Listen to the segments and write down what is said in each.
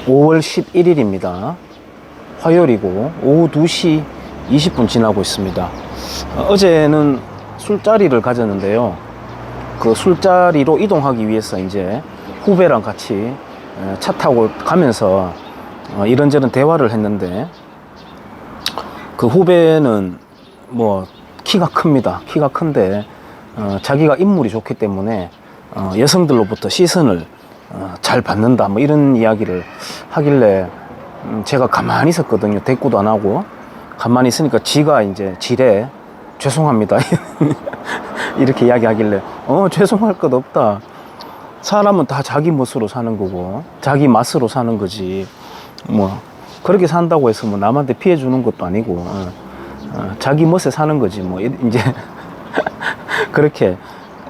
5월 11일입니다. 화요일이고 오후 2시 20분 지나고 있습니다. 어제는 술자리를 가졌는데요. 그 술자리로 이동하기 위해서 이제 후배랑 같이 차 타고 가면서 이런저런 대화를 했는데, 그 후배는 뭐 키가 큽니다. 키가 큰데 자기가 인물이 좋기 때문에 여성들로부터 시선을 잘 받는다, 뭐 이런 이야기를 하길래 제가 가만히 있었거든요. 대꾸도 안 하고 가만히 있으니까 지가 이제 지레 죄송합니다 이렇게 이야기하길래 죄송할 것 없다. 사람은 다 자기 멋으로 사는 거고 자기 맛으로 사는 거지, 뭐 그렇게 산다고 해서 뭐 남한테 피해 주는 것도 아니고 자기 멋에 사는 거지, 뭐 이제 그렇게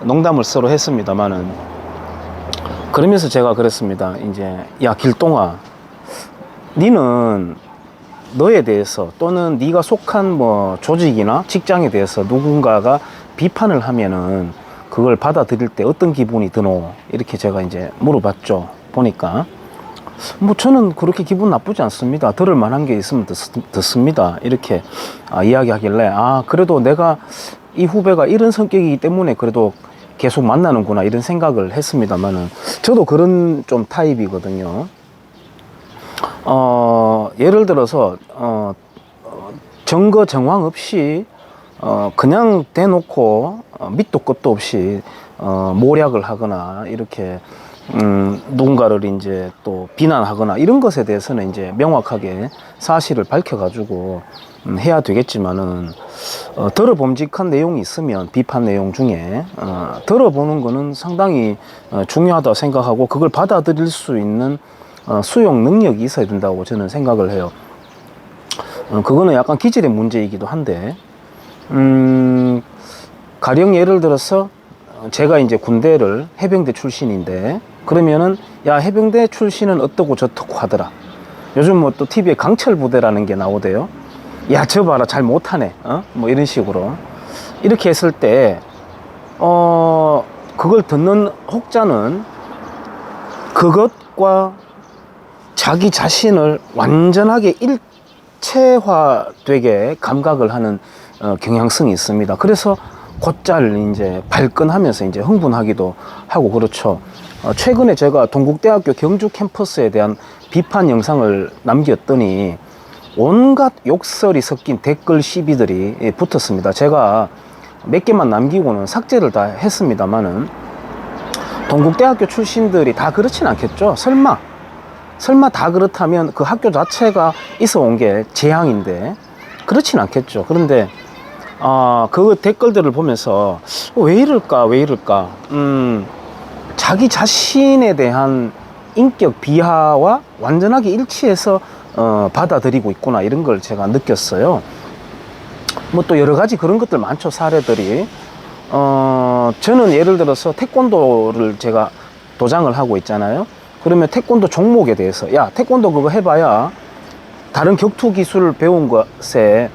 농담을 서로 했습니다만은, 그러면서 제가 그랬습니다. 이제 야 길동아, 니는 너에 대해서 또는 네가 속한 뭐 조직이나 직장에 대해서 누군가가 비판을 하면은 그걸 받아들일 때 어떤 기분이 드노? 이렇게 제가 이제 물어봤죠. 보니까 뭐 저는 그렇게 기분 나쁘지 않습니다. 들을 만한 게 있으면 듣습니다. 이렇게 이야기하길래 그래도 내가 이 후배가 이런 성격이기 때문에 그래도 계속 만나는구나 이런 생각을 했습니다만은, 저도 그런 좀 타입이거든요. 예를 들어서 증거 정황 없이 그냥 대놓고 밑도 끝도 없이 모략을 하거나 이렇게 누군가를 이제 또 비난하거나 이런 것에 대해서는 이제 명확하게 사실을 밝혀가지고 해야 되겠지만은, 들어봄직한 내용이 있으면 비판 내용 중에 들어보는 거는 상당히 중요하다 생각하고, 그걸 받아들일 수 있는 수용 능력이 있어야 된다고 저는 생각을 해요. 그거는 약간 기질의 문제이기도 한데, 가령 예를 들어서 제가 이제 군대를 해병대 출신인데, 그러면은 야 해병대 출신은 어떠고 저떠고 하더라. 요즘 뭐 또 TV에 강철 부대라는 게 나오대요. 야 저 봐라 잘 못하네, 뭐 이런 식으로 이렇게 했을 때 그걸 듣는 혹자는 그것과 자기 자신을 완전하게 일체화되게 감각을 하는 경향성이 있습니다. 그래서 곧잘 이제 발끈하면서 이제 흥분하기도 하고 그렇죠. 최근에 제가 동국대학교 경주 캠퍼스에 대한 비판 영상을 남겼더니 온갖 욕설이 섞인 댓글 시비들이 붙었습니다. 제가 몇 개만 남기고는 삭제를 다 했습니다만은, 동국대학교 출신들이 다 그렇진 않겠죠. 설마 다 그렇다면 그 학교 자체가 있어 온 게 재앙인데 그렇진 않겠죠. 그런데 그 댓글들을 보면서 왜 이럴까 자기 자신에 대한 인격 비하와 완전하게 일치해서 받아들이고 있구나, 이런 걸 제가 느꼈어요. 뭐 또 여러 가지 그런 것들 많죠, 사례들이. 저는 예를 들어서 태권도를 제가 도장을 하고 있잖아요. 그러면 태권도 종목에 대해서 야 태권도 그거 해봐야 다른 격투 기술을 배운 것에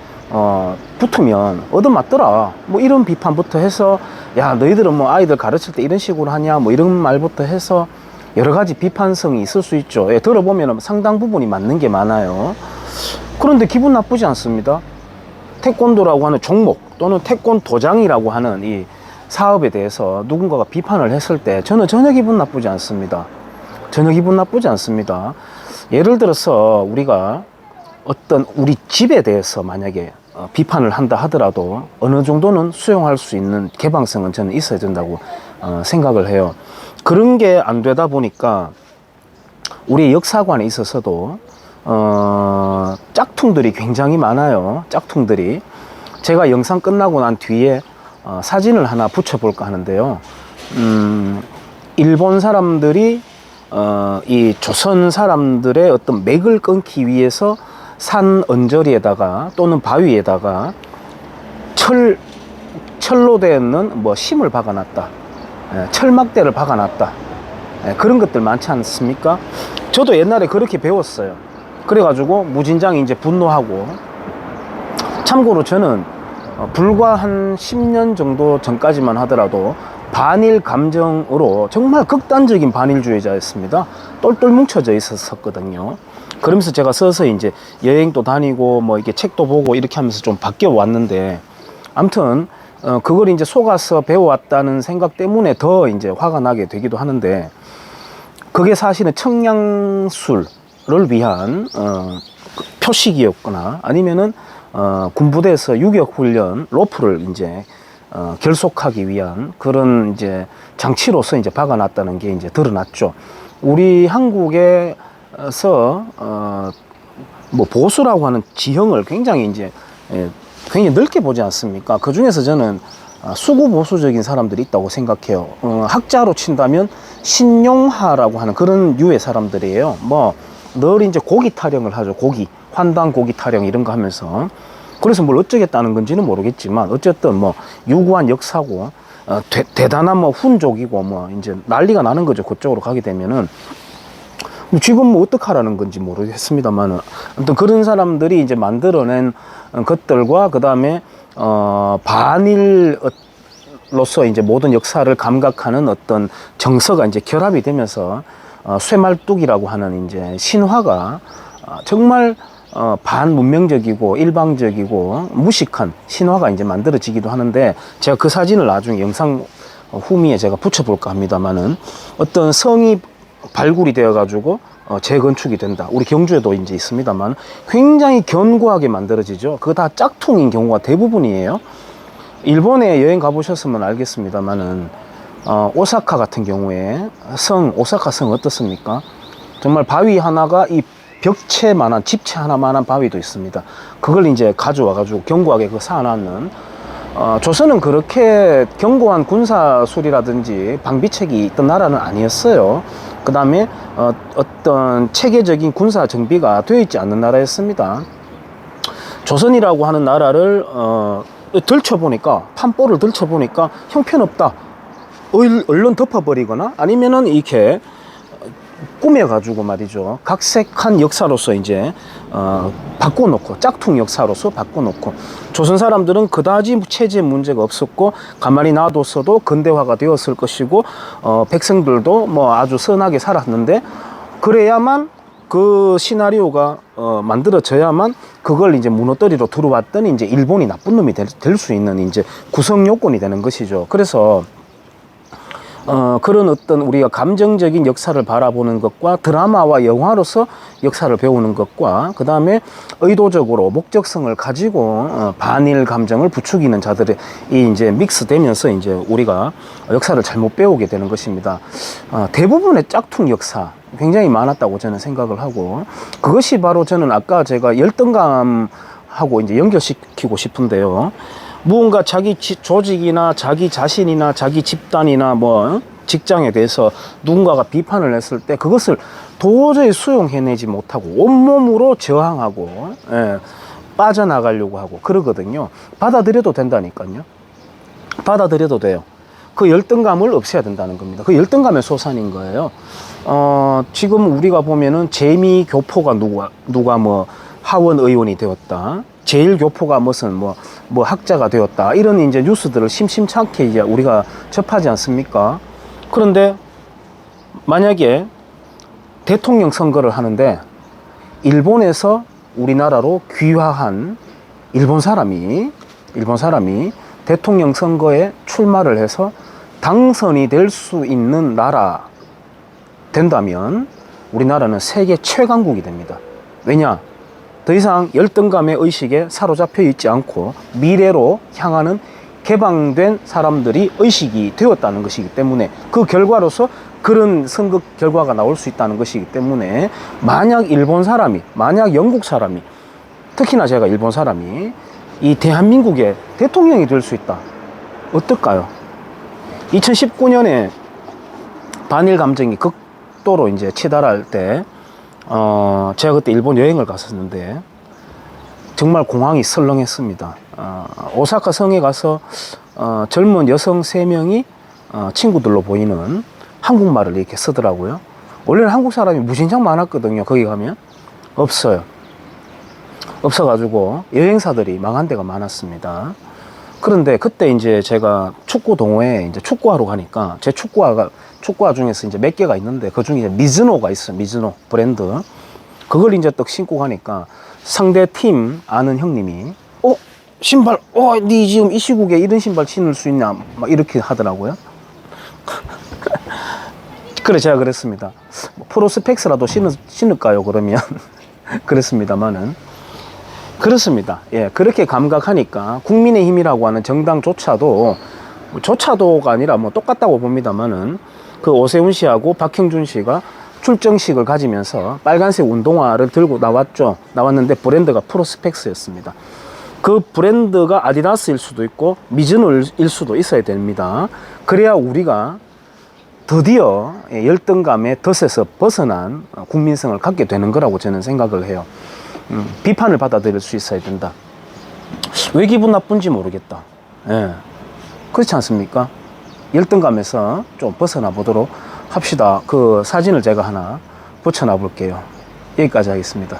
붙으면 얻어맞더라, 뭐 이런 비판부터 해서 야 너희들은 뭐 아이들 가르칠 때 이런 식으로 하냐, 뭐 이런 말부터 해서 여러 가지 비판성이 있을 수 있죠. 들어보면 상당 부분이 맞는 게 많아요. 그런데 기분 나쁘지 않습니다. 태권도라고 하는 종목 또는 태권도장이라고 하는 이 사업에 대해서 누군가가 비판을 했을 때 저는 전혀 기분 나쁘지 않습니다. 전혀 기분 나쁘지 않습니다. 예를 들어서 우리가 어떤 우리 집에 대해서 만약에 비판을 한다 하더라도 어느 정도는 수용할 수 있는 개방성은 저는 있어야 된다고 생각을 해요. 그런 게 안 되다 보니까 우리 역사관에 있어서도 짝퉁들이 굉장히 많아요. 짝퉁들이. 제가 영상 끝나고 난 뒤에 사진을 하나 붙여볼까 하는데요. 일본 사람들이 이 조선 사람들의 어떤 맥을 끊기 위해서 산 언저리에다가 또는 바위에다가 철로 되는 뭐 심을 박아놨다, 철막대를 박아놨다, 그런 것들 많지 않습니까? 저도 옛날에 그렇게 배웠어요. 그래가지고 무진장이 이제 분노하고, 참고로 저는 불과 한 10년 정도 전까지만 하더라도 반일 감정으로 정말 극단적인 반일주의자였습니다. 똘똘 뭉쳐져 있었거든요. 그러면서 제가 서서히 이제 여행도 다니고 뭐 이렇게 책도 보고 이렇게 하면서 좀 바뀌어 왔는데, 아무튼 그걸 이제 속아서 배워왔다는 생각 때문에 더 이제 화가 나게 되기도 하는데, 그게 사실은 청량술을 위한 표식이었거나 아니면은 군부대에서 유격 훈련 로프를 이제 결속하기 위한 그런 이제 장치로서 이제 박아놨다는 게 이제 드러났죠. 우리 한국에서 뭐 보수라고 하는 지형을 굉장히 이제 굉장히 넓게 보지 않습니까? 그 중에서 저는 수구 보수적인 사람들이 있다고 생각해요. 학자로 친다면 신용하라고 하는 그런 유의 사람들이에요. 뭐 늘 이제 고기 타령을 하죠. 고기, 환당 고기 타령 이런 거 하면서. 그래서 뭘 어쩌겠다는 건지는 모르겠지만 어쨌든 뭐 유구한 역사고 대단한 뭐 훈족이고 뭐 이제 난리가 나는 거죠. 그쪽으로 가게 되면은. 지금 뭐 어떡하라는 건지 모르겠습니다만은, 아무튼 그런 사람들이 이제 만들어낸 것들과 그 다음에 반일로서 이제 모든 역사를 감각하는 어떤 정서가 이제 결합이 되면서 쇠말뚝이라고 하는 이제 신화가 정말 반문명적이고 일방적이고 무식한 신화가 이제 만들어지기도 하는데, 제가 그 사진을 나중에 영상 후미에 제가 붙여볼까 합니다만은, 어떤 성이 발굴이 되어 가지고 재건축이 된다. 우리 경주에도 이제 있습니다만 굉장히 견고하게 만들어지죠. 그거 다 짝퉁인 경우가 대부분이에요. 일본에 여행 가보셨으면 알겠습니다만은 오사카 같은 경우에 오사카 성 어떻습니까? 정말 바위 하나가 이 벽체만한, 집체 하나만한 바위도 있습니다. 그걸 이제 가져와 가지고 견고하게 그 쌓아놨는, 조선은 그렇게 견고한 군사술이라든지 방비책이 있던 나라는 아니었어요. 그 다음에 어떤 체계적인 군사 정비가 되어 있지 않는 나라였습니다. 조선이라고 하는 나라를 들춰보니까, 판보를 들춰보니까 형편없다, 얼른 덮어버리거나 아니면은 이렇게 꾸며가지고 말이죠, 각색한 역사로서 이제 바꿔놓고, 짝퉁 역사로서 바꿔놓고, 조선 사람들은 그다지 체제 문제가 없었고 가만히 놔뒀어도 근대화가 되었을 것이고 백성들도 뭐 아주 선하게 살았는데, 그래야만 그 시나리오가 만들어져야만 그걸 이제 무너뜨리러 들어왔더니 이제 일본이 나쁜 놈이 될 수 있는 이제 구성 요건이 되는 것이죠. 그래서 그런 어떤 우리가 감정적인 역사를 바라보는 것과 드라마와 영화로서 역사를 배우는 것과 그 다음에 의도적으로 목적성을 가지고 반일 감정을 부추기는 자들이 이제 믹스되면서 이제 우리가 역사를 잘못 배우게 되는 것입니다. 대부분의 짝퉁 역사 굉장히 많았다고 저는 생각을 하고, 그것이 바로 저는 아까 제가 열등감하고 이제 연결시키고 싶은데요. 무언가 자기 조직이나 자기 자신이나 자기 집단이나 뭐 직장에 대해서 누군가가 비판을 했을 때 그것을 도저히 수용해내지 못하고 온몸으로 저항하고 빠져나가려고 하고 그러거든요. 받아들여도 된다니까요. 받아들여도 돼요. 그 열등감을 없애야 된다는 겁니다. 그 열등감의 소산인 거예요. 지금 우리가 보면은 재미교포가 누가 뭐 하원 의원이 되었다, 제일교포가 무슨 뭐 학자가 되었다, 이런 이제 뉴스들을 심심찮게 이제 우리가 접하지 않습니까? 그런데 만약에 대통령 선거를 하는데 일본에서 우리나라로 귀화한 일본 사람이 대통령 선거에 출마를 해서 당선이 될 수 있는 나라 된다면 우리나라는 세계 최강국이 됩니다. 왜냐? 더 이상 열등감의 의식에 사로잡혀 있지 않고 미래로 향하는 개방된 사람들이 의식이 되었다는 것이기 때문에, 그 결과로서 그런 선거 결과가 나올 수 있다는 것이기 때문에, 만약 영국 사람이, 특히나 제가 일본 사람이 이 대한민국의 대통령이 될 수 있다, 어떨까요? 2019년에 반일 감정이 극도로 이제 치달할 때 제가 그때 일본 여행을 갔었는데 정말 공항이 설렁했습니다. 오사카 성에 가서 젊은 여성 3명이 친구들로 보이는 한국말을 이렇게 쓰더라고요. 원래는 한국 사람이 무진장 많았거든요. 거기 가면 없어요. 없어가지고 여행사들이 망한 데가 많았습니다. 그런데 그때 이제 제가 축구 동호회에 이제 축구하러 가니까 제 축구화 중에서 이제 몇 개가 있는데 그 중에 이제 미즈노가 있어요. 미즈노 브랜드. 그걸 이제 딱 신고 가니까 상대 팀 아는 형님이 신발, 니 지금 이 시국에 이런 신발 신을 수 있냐? 막 이렇게 하더라고요. 그래, 제가 그랬습니다. 프로스펙스라도 신을까요? 그러면. 그랬습니다만은. 그렇습니다. 예, 그렇게 감각하니까 국민의힘이라고 하는 정당조차도가 아니라 뭐 똑같다고 봅니다만은 그 오세훈 씨하고 박형준 씨가 출정식을 가지면서 빨간색 운동화를 들고 나왔는데 브랜드가 프로스펙스였습니다. 그 브랜드가 아디다스일 수도 있고 미즈노일 수도 있어야 됩니다. 그래야 우리가 드디어 열등감의 덫에서 벗어난 국민성을 갖게 되는 거라고 저는 생각을 해요. 비판을 받아들일 수 있어야 된다. 왜 기분 나쁜지 모르겠다. 예. 그렇지 않습니까? 열등감에서 좀 벗어나 보도록 합시다. 그 사진을 제가 하나 붙여놔 볼게요. 여기까지 하겠습니다.